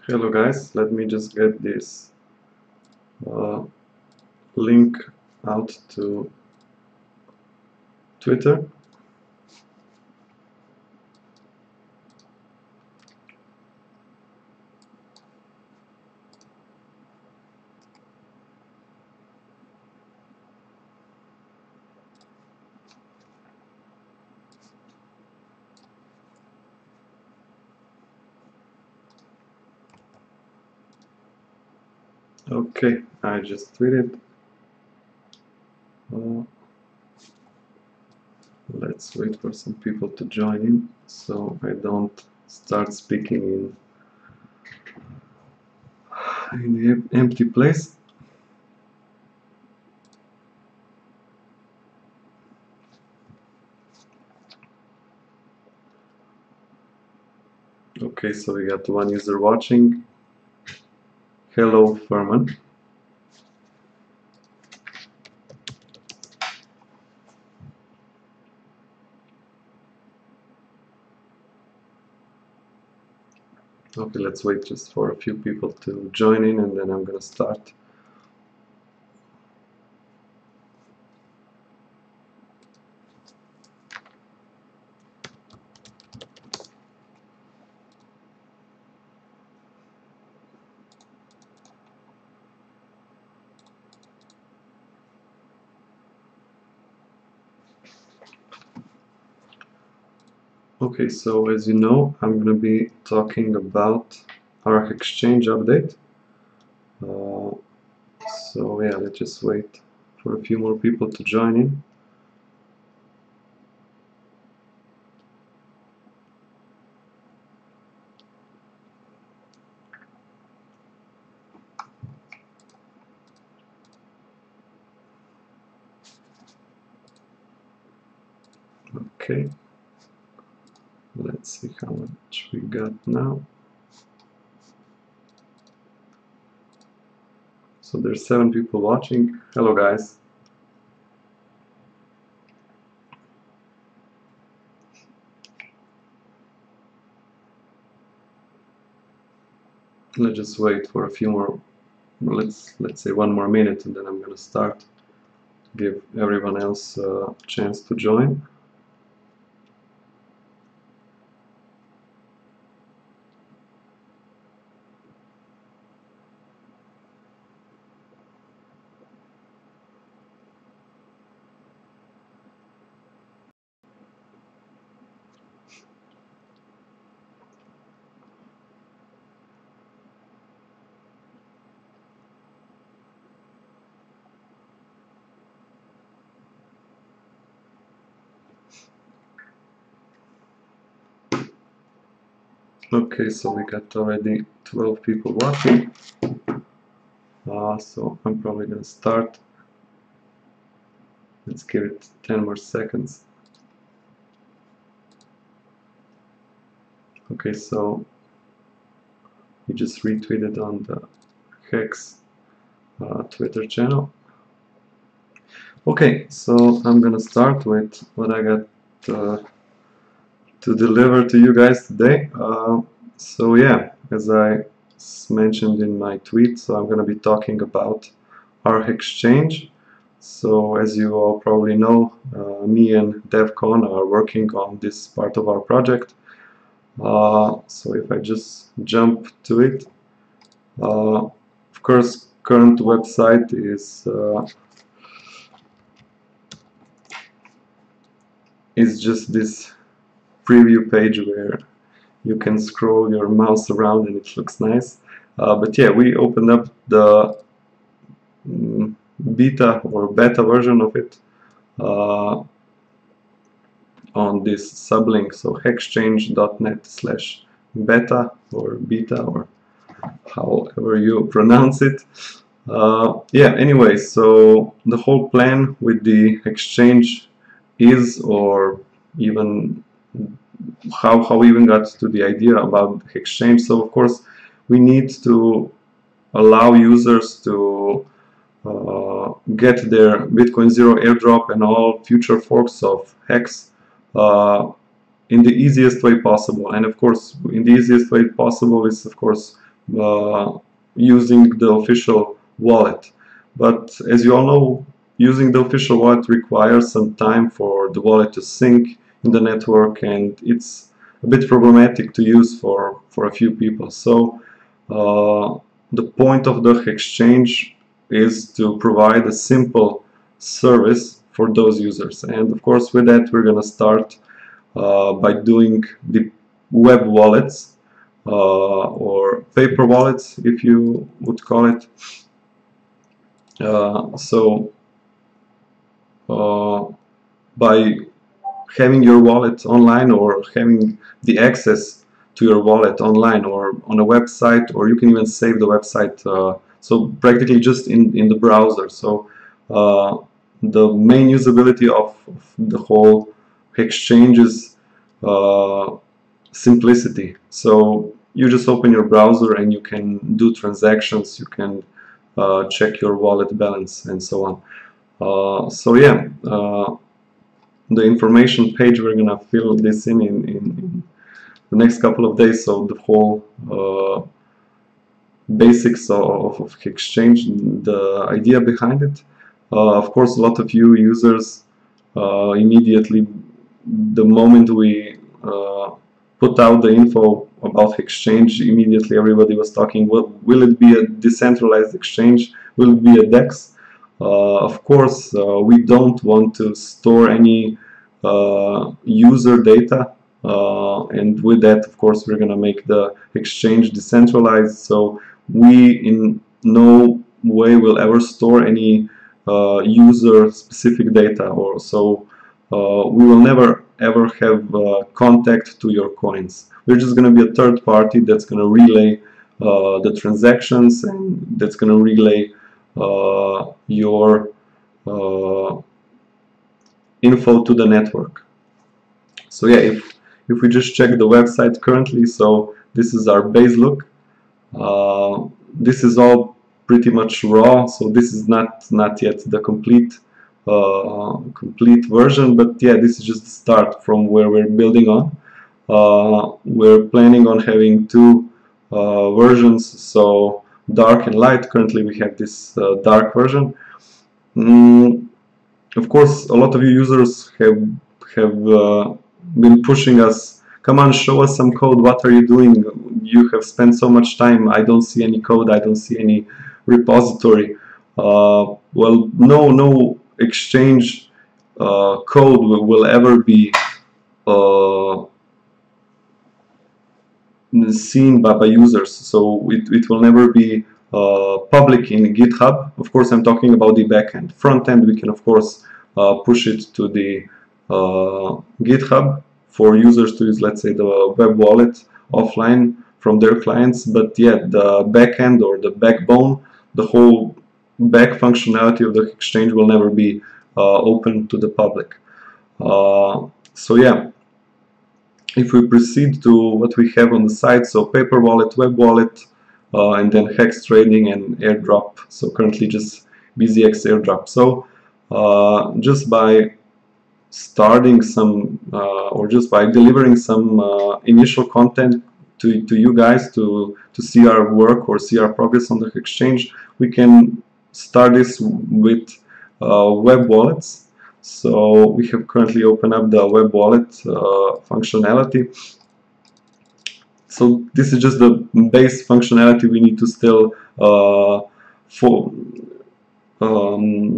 Hello guys, let me just get this link out to Twitter. Okay, I just tweeted. Let's wait for some people to join in so I don't start speaking in the empty place. Okay, so we got one user watching. Hello, Furman. Okay, let's wait just for a few people to join in and then I'm gonna start. Okay, so as you know, I'm going to be talking about our HEXXchange update. So yeah, let's just wait for a few more people to join in. Okay, let's see how much we got now. So there's 7 people watching. Hello guys. Let's just wait for a few more, let's say 1 more minute and then I'm going to start. Give everyone else a chance to join. Okay, so we got already 12 people watching. So I'm probably going to start. Let's give it 10 more seconds. Okay, so you just retweeted on the HEX Twitter channel. Okay, so I'm gonna start with what I got to deliver to you guys today. So yeah, as I mentioned in my tweet, so I'm gonna be talking about our HEXXchange. So as you all probably know, me and DevCon are working on this part of our project. So if I just jump to it, of course, current website is just this preview page where you can scroll your mouse around and it looks nice. But yeah, we opened up the beta version of it on this sublink, so hexxchange.net/beta or beta or however you pronounce it. Yeah, anyway, so the whole plan with the exchange is, or even how we even got to the idea about HEXXchange. So of course we need to allow users to get their Bitcoin Zero airdrop and all future forks of Hex in the easiest way possible. And of course, in the easiest way possible is of course using the official wallet. But as you all know, using the official wallet requires some time for the wallet to sync in the network, and it's a bit problematic to use for a few people. So the point of the HEXXchange is to provide a simple service for those users. And of course, with that, we're going to start by doing the web wallets, or paper wallets, if you would call it. By having your wallet online, or having the access to your wallet online or on a website, or you can even save the website, so practically just in the browser. So the main usability of the whole HEXXchange is simplicity. So you just open your browser and you can do transactions, you can check your wallet balance and so on. So yeah, the information page, we're gonna fill this in the next couple of days. So the whole basics of HEXXchange, the idea behind it. Of course, a lot of you users immediately, the moment we put out the info about HEXXchange, immediately everybody was talking, will it be a decentralized exchange? Will it be a DEX? Of course, we don't want to store any user data, and with that, of course, we're going to make the exchange decentralized. So we in no way will ever store any user specific data, or so we will never ever have contact to your coins. We're just going to be a third party that's going to relay the transactions, and that's going to relay your info to the network. So yeah, if we just check the website currently, so this is our base look. This is all pretty much raw, so this is not yet the complete version, but yeah, this is just the start from where we're building on. We're planning on having two versions, so dark and light. Currently we have this dark version. Of course, a lot of you users have been pushing us, come on, show us some code, what are you doing? You have spent so much time, I don't see any code, I don't see any repository. Well, no exchange code will ever be seen by users, so it will never be public in GitHub. Of course, I'm talking about the backend. Front end, we can of course push it to the GitHub for users to use, let's say, the web wallet offline from their clients. But yeah, the backend or the backbone, the whole back functionality of the exchange will never be open to the public. So yeah, if we proceed to what we have on the site, so paper wallet, web wallet, and then hex trading and airdrop. So currently just BZX airdrop. So just by starting some or just by delivering some initial content to you guys to see our work or see our progress on the exchange, we can start this with web wallets. So we have currently opened up the web wallet functionality. So this is just the base functionality. We need to still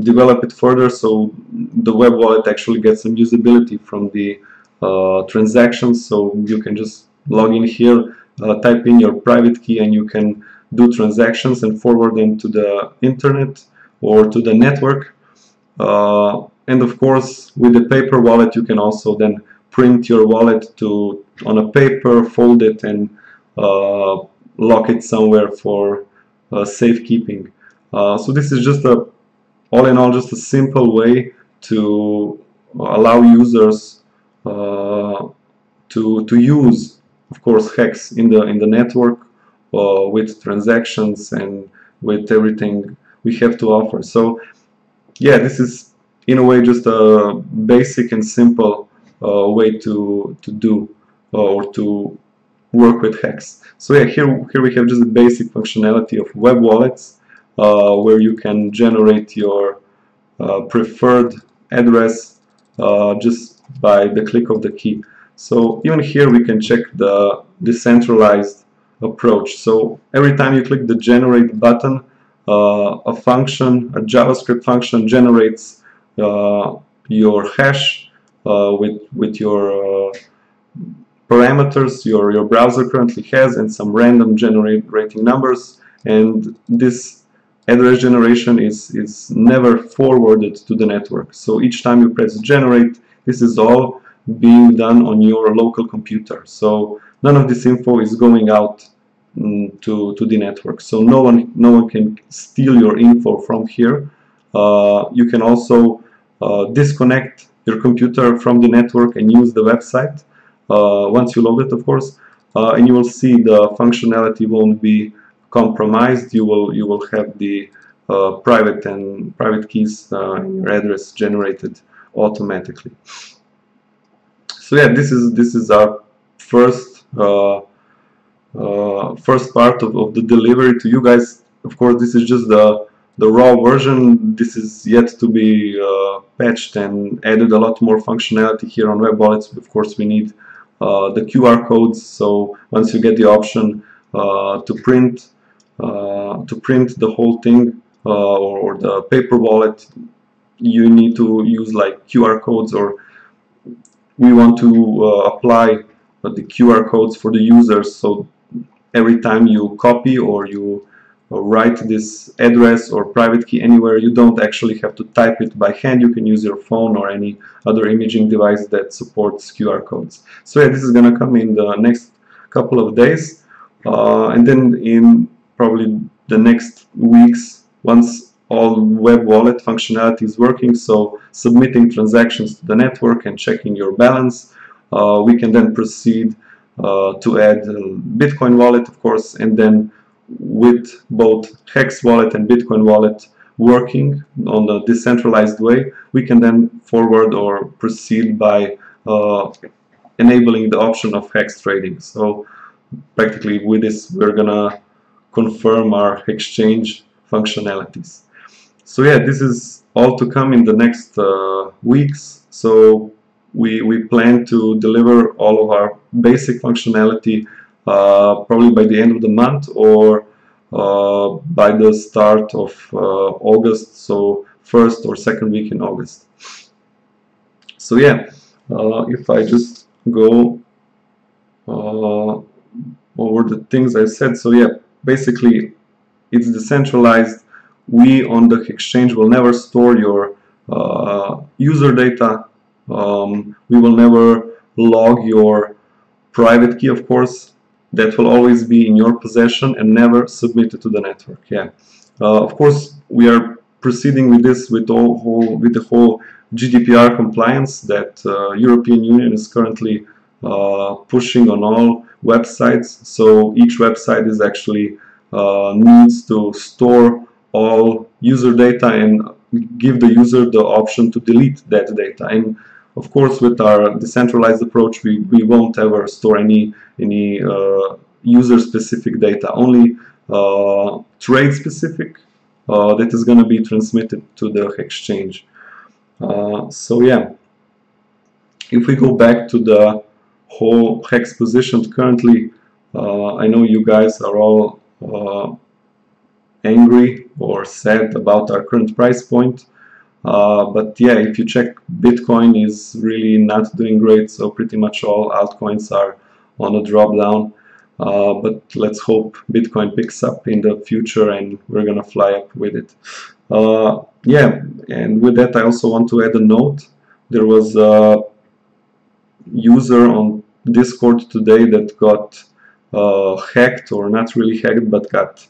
develop it further, so the web wallet actually gets some usability from the transactions. So you can just log in here, type in your private key, and you can do transactions and forward them to the internet or to the network. And of course, with the paper wallet, you can also then print your wallet on a paper, fold it, and lock it somewhere for safekeeping. So this is just all in all, just a simple way to allow users to use, of course, Hex in the network with transactions and with everything we have to offer. So yeah, this is in a way just a basic and simple way to do or to work with Hex. So yeah, here we have just the basic functionality of web wallets, where you can generate your preferred address just by the click of the key. So even here we can check the decentralized approach. So every time you click the generate button, a function, a JavaScript function, generates your hash with your parameters your browser currently has, and some random generating numbers, and this address generation is never forwarded to the network. So each time you press generate, this is all being done on your local computer. So none of this info is going out to the network. So no one can steal your info from here. You can also disconnect your computer from the network and use the website once you load it, of course, and you will see the functionality won't be compromised. You will have the private keys and your address generated automatically. So yeah, this is our first first part of the delivery to you guys. Of course, this is just the raw version. This is yet to be patched and added a lot more functionality here on web wallets. Of course, we need the QR codes. So once you get the option to print the whole thing or the paper wallet, you need to use like QR codes, or we want to apply the QR codes for the users. So every time you copy or you write this address or private key anywhere, you don't actually have to type it by hand. You can use your phone or any other imaging device that supports QR codes. So yeah, this is gonna come in the next couple of days, and then in probably the next weeks, once all web wallet functionality is working, so submitting transactions to the network and checking your balance, we can then proceed to add Bitcoin wallet, of course, and then with both Hex wallet and Bitcoin wallet working on the decentralized way, we can then forward or proceed by enabling the option of Hex trading. So practically with this, we're gonna confirm our exchange functionalities. So yeah, this is all to come in the next weeks. So we plan to deliver all of our basic functionality probably by the end of the month, or by the start of August, so first or second week in August. So yeah, if I just go over the things I said. So yeah, basically it's decentralized. We on the exchange will never store your user data. We will never log your private key, of course. That will always be in your possession and never submitted to the network. Yeah, of course we are proceeding with this with the whole GDPR compliance that European Union is currently pushing on all websites. So each website is actually needs to store all user data and give the user the option to delete that data. And of course, with our decentralized approach, we won't ever store any user-specific data, only trade-specific that is going to be transmitted to the exchange. So yeah, if we go back to the whole Hex position currently, I know you guys are all angry or sad about our current price point. But yeah, if you check, Bitcoin is really not doing great, so pretty much all altcoins are on a drop down. But let's hope Bitcoin picks up in the future and we're gonna fly up with it. Yeah, and with that I also want to add a note. There was a user on Discord today that got hacked, or not really hacked, but got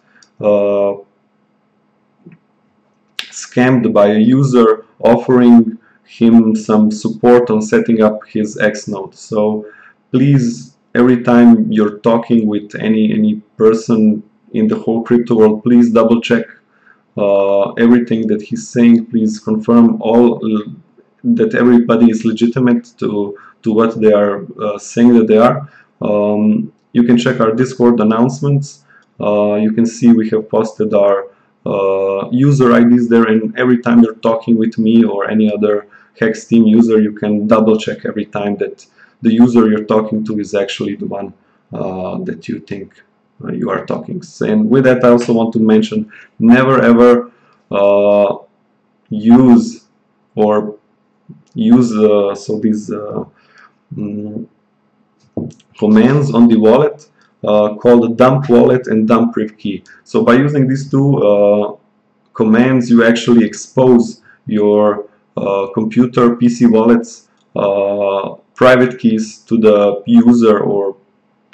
scammed by a user offering him some support on setting up his X node. So please, every time you're talking with any person in the whole crypto world, please double check everything that he's saying. Please confirm that everybody is legitimate to what they are saying that they are. you can check our Discord announcements. You can see we have posted our user IDs there, and every time you're talking with me or any other Hex team user, you can double check every time that the user you're talking to is actually the one that you think you are talking. And with that, I also want to mention, never ever use these commands on the wallet called dump wallet and dump priv key. So by using these two commands, you actually expose your computer PC wallet's private keys to the user or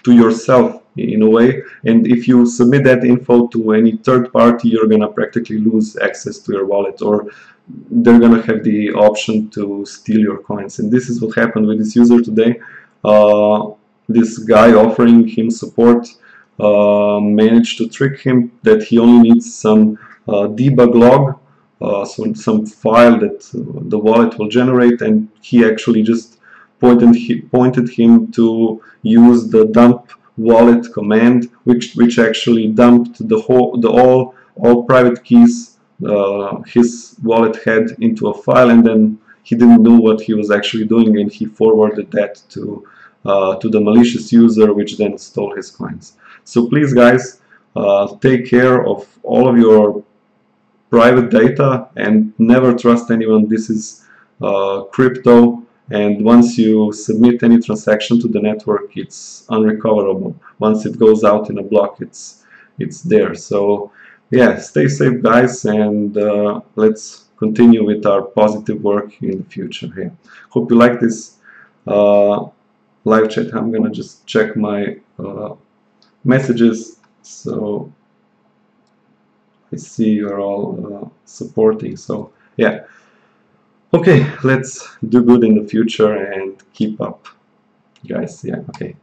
to yourself in a way, and if you submit that info to any third party, you're gonna practically lose access to your wallet, or they're gonna have the option to steal your coins. And this is what happened with this user today. This guy offering him support managed to trick him that he only needs some debug log, so some file that the wallet will generate, and he actually just pointed him to use the dump wallet command, which actually dumped all private keys his wallet had into a file, and then he didn't know what he was actually doing, and he forwarded that to the malicious user, which then stole his coins. So please, guys, take care of all of your private data and never trust anyone. This is crypto, and once you submit any transaction to the network, it's unrecoverable. Once it goes out in a block, it's there. So yeah, stay safe, guys, and let's continue with our positive work in the future here. Hope you like this live chat. I'm gonna just check my messages, so I see you're all supporting. So yeah, okay, let's do good in the future and keep up, guys. Yeah, okay.